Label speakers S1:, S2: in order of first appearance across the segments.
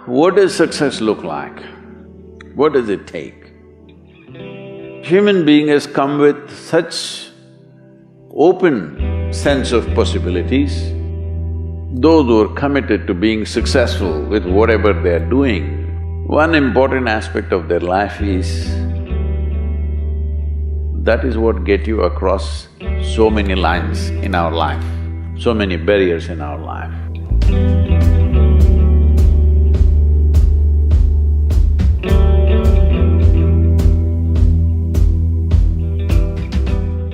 S1: What does success look like? What does it take? Human being has come with such open sense of possibilities. Those who are committed to being successful with whatever they're doing, one important aspect of their life is that is what get you across so many lines in our life, so many barriers in our life.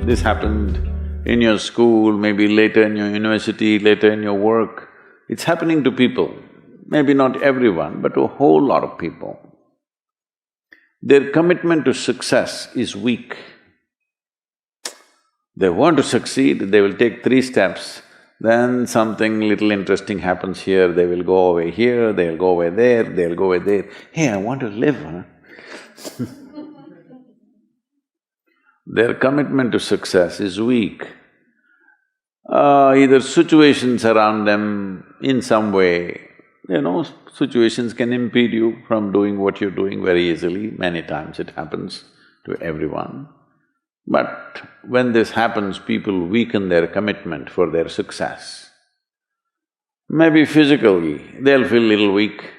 S1: This happened in your school, maybe later in your university, later in your work. It's happening to people, maybe not everyone, but to a whole lot of people. Their commitment to success is weak. They want to succeed, they will take 3 steps, then something little interesting happens here, they will go away here, they'll go away there, they'll go away there. Hey, I want to live, huh? Their commitment to success is weak. Either situations around them in some way, situations can impede you from doing what you're doing very easily. Many times it happens to everyone. But when this happens, people weaken their commitment for their success. Maybe physically, they'll feel little weak,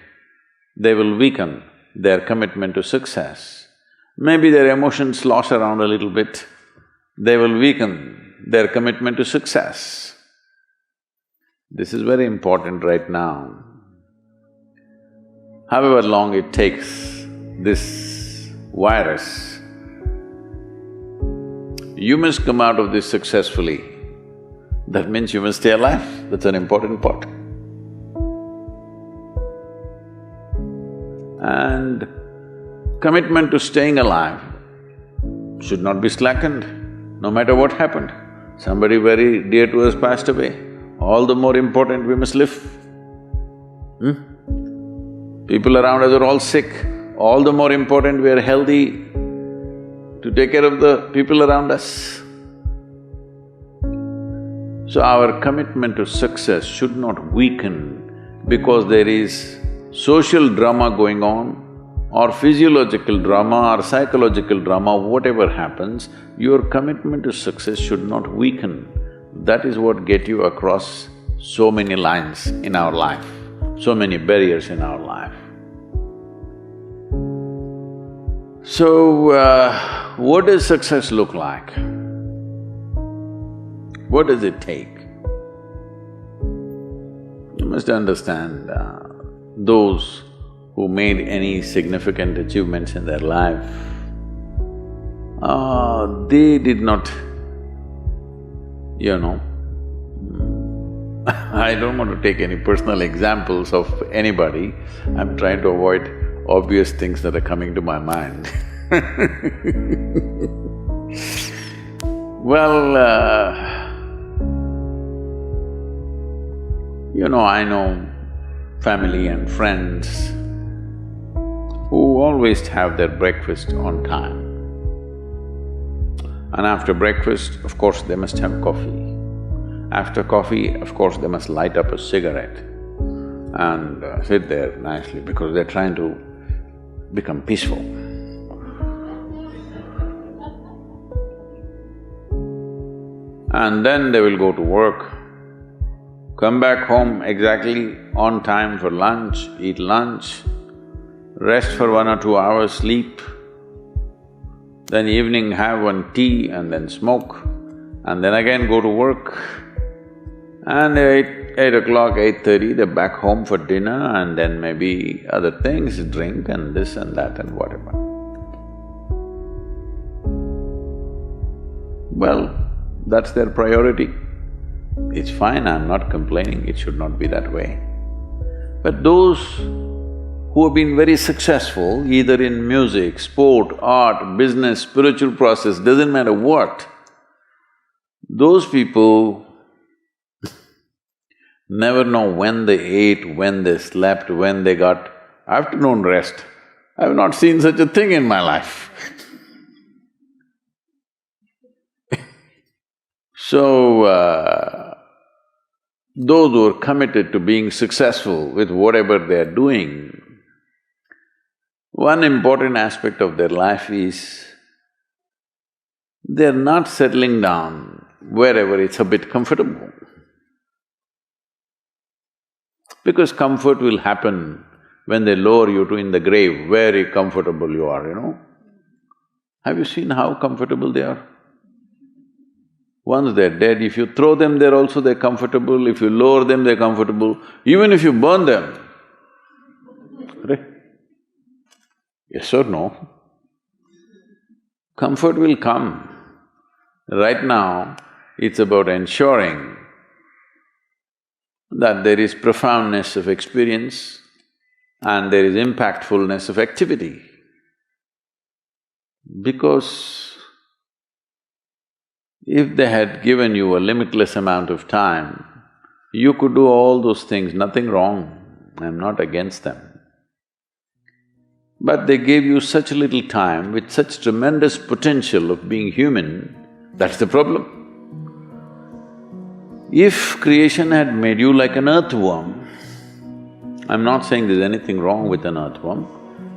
S1: they will weaken their commitment to success. Maybe their emotions slosh around a little bit, they will weaken their commitment to success. This is very important right now. However long it takes, this virus, you must come out of this successfully. That means you must stay alive, that's an important part. And commitment to staying alive should not be slackened, no matter what happened. Somebody very dear to us passed away, all the more important we must live. People around us are all sick, all the more important we are healthy to take care of the people around us. So our commitment to success should not weaken because there is social drama going on, or physiological drama or psychological drama, whatever happens, your commitment to success should not weaken. That is what get you across so many lines in our life, so many barriers in our life. So, what does success look like? What does it take? You must understand, those who made any significant achievements in their life, they did not, I don't want to take any personal examples of anybody, I'm trying to avoid obvious things that are coming to my mind. Well, I know family and friends who always have their breakfast on time. And after breakfast, of course, they must have coffee. After coffee, of course, they must light up a cigarette and sit there nicely because they're trying to become peaceful. And then they will go to work, come back home exactly on time for lunch, eat lunch, rest for 1 or 2 hours, sleep, then evening have one tea and then smoke, and then again go to work. And 8 o'clock, 8:30, they're back home for dinner and then maybe other things, drink and this and that and whatever. Well, that's their priority. It's fine, I'm not complaining, it should not be that way. But those who have been very successful, either in music, sport, art, business, spiritual process, doesn't matter what, those people never know when they ate, when they slept, when they got afternoon rest. I've not seen such a thing in my life. So, those who are committed to being successful with whatever they're doing, One important aspect of their life is they're not settling down wherever it's a bit comfortable. Because comfort will happen when they lower you to in the grave, very comfortable you are, you know. Have you seen how comfortable they are? Once they're dead, if you throw them there also they're comfortable, if you lower them they're comfortable, even if you burn them. Right? Yes or no? Comfort will come. Right now, it's about ensuring that there is profoundness of experience and there is impactfulness of activity. Because if they had given you a limitless amount of time, you could do all those things, nothing wrong, I'm not against them. But they gave you such little time with such tremendous potential of being human, that's the problem. If creation had made you like an earthworm, I'm not saying there's anything wrong with an earthworm,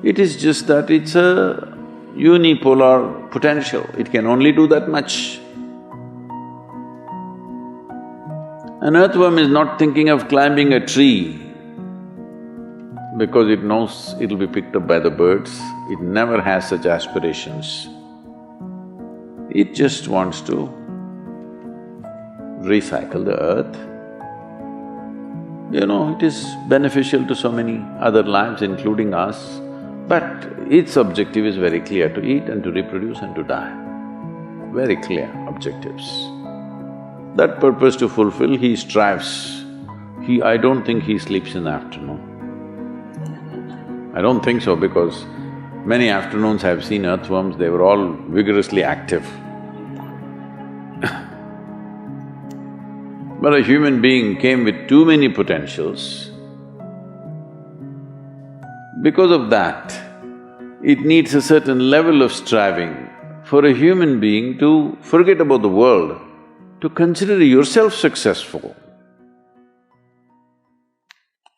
S1: it is just that it's a unipolar potential, it can only do that much. An earthworm is not thinking of climbing a tree because it knows it'll be picked up by the birds, it never has such aspirations. It just wants to recycle the earth. You know, it is beneficial to so many other lives, including us, but its objective is very clear, to eat and to reproduce and to die. Very clear objectives. That purpose to fulfill, he strives. I don't think he sleeps in the afternoon. I don't think so, because many afternoons I've seen earthworms, they were all vigorously active. But a human being came with too many potentials. Because of that, it needs a certain level of striving for a human being to forget about the world, to consider yourself successful.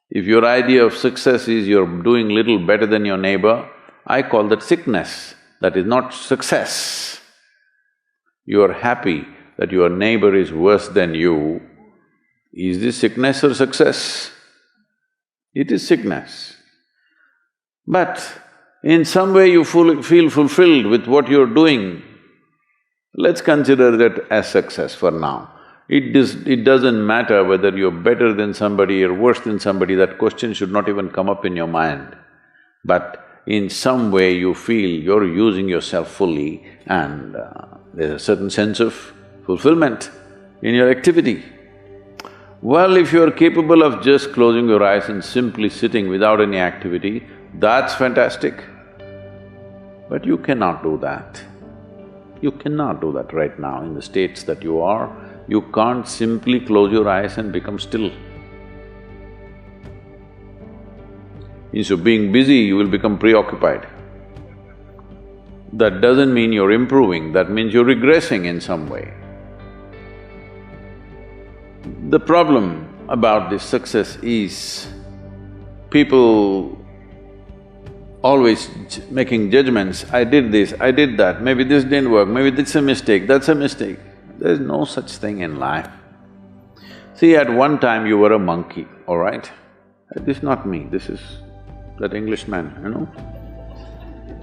S1: If your idea of success is you're doing little better than your neighbor, I call that sickness, that is not success. You are happy that your neighbor is worse than you. Is this sickness or success? It is sickness. But in some way you feel fulfilled with what you're doing, let's consider that as success for now. It doesn't matter whether you're better than somebody or worse than somebody, that question should not even come up in your mind. But in some way you feel you're using yourself fully and there's a certain sense of fulfillment in your activity. Well, if you're capable of just closing your eyes and simply sitting without any activity, that's fantastic. But you cannot do that. You cannot do that right now in the states that you are. You can't simply close your eyes and become still. Instead of being busy, you will become preoccupied. That doesn't mean you're improving, that means you're regressing in some way. The problem about this success is people always making judgments, I did this, I did that, maybe this didn't work, maybe this is a mistake, that's a mistake. There's no such thing in life. See, at one time you were a monkey, all right? This is not me, this is that Englishman, you know?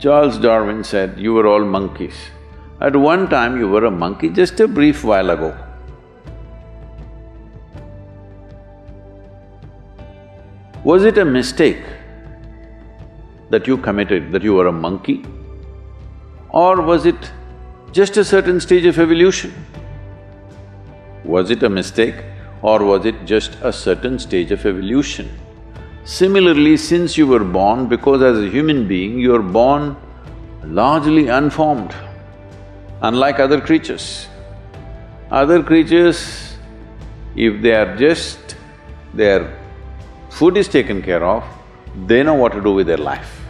S1: Charles Darwin said, you were all monkeys. At one time you were a monkey, just a brief while ago. Was it a mistake that you committed, that you were a monkey? Or was it just a certain stage of evolution? Was it a mistake or was it just a certain stage of evolution? Similarly, since you were born, because as a human being, you are born largely unformed, unlike other creatures. Other creatures, if they are just… their food is taken care of, they know what to do with their life.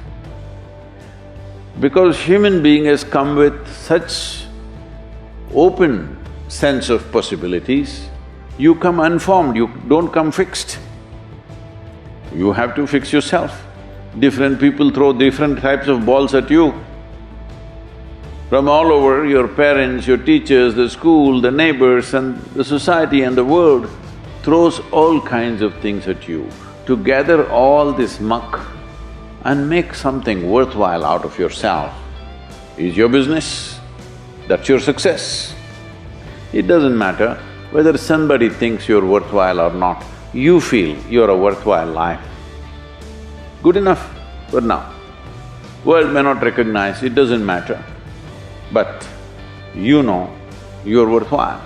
S1: Because human being has come with such open sense of possibilities, you come unformed, you don't come fixed. You have to fix yourself. Different people throw different types of balls at you. From all over, your parents, your teachers, the school, the neighbors and the society and the world throws all kinds of things at you. To gather all this muck and make something worthwhile out of yourself is your business. That's your success. It doesn't matter whether somebody thinks you're worthwhile or not, you feel you're a worthwhile life. Good enough for now. World may not recognize, it doesn't matter, but you know you're worthwhile.